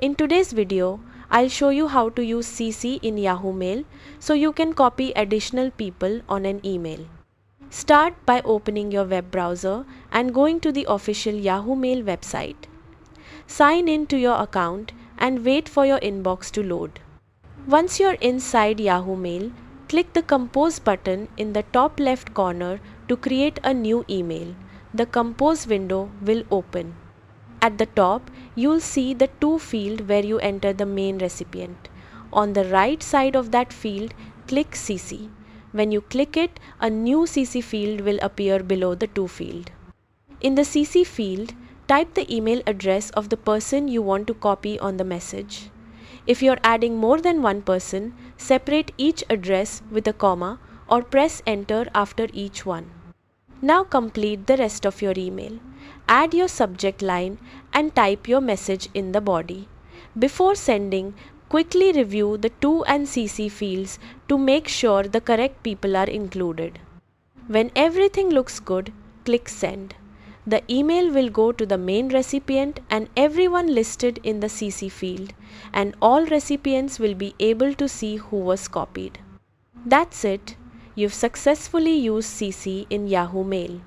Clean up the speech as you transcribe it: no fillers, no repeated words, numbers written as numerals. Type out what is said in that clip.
In today's video, I'll show you how to use CC in Yahoo Mail so you can copy additional people on an email. Start by opening your web browser and going to the official Yahoo Mail website. Sign in to your account and wait for your inbox to load. Once you're inside Yahoo Mail, click the Compose button in the top left corner to create a new email. The Compose window will open. At the top, you'll see the To field where you enter the main recipient. On the right side of that field, click CC. When you click it, a new CC field will appear below the To field. In the CC field, type the email address of the person you want to copy on the message. If you're adding more than one person, separate each address with a comma or press enter after each one. Now complete the rest of your email. Add your subject line and type your message in the body. Before sending, quickly review the To and CC fields to make sure the correct people are included. When everything looks good, click Send. The email will go to the main recipient and everyone listed in the CC field, and all recipients will be able to see who was copied. That's it. You've successfully used CC in Yahoo Mail.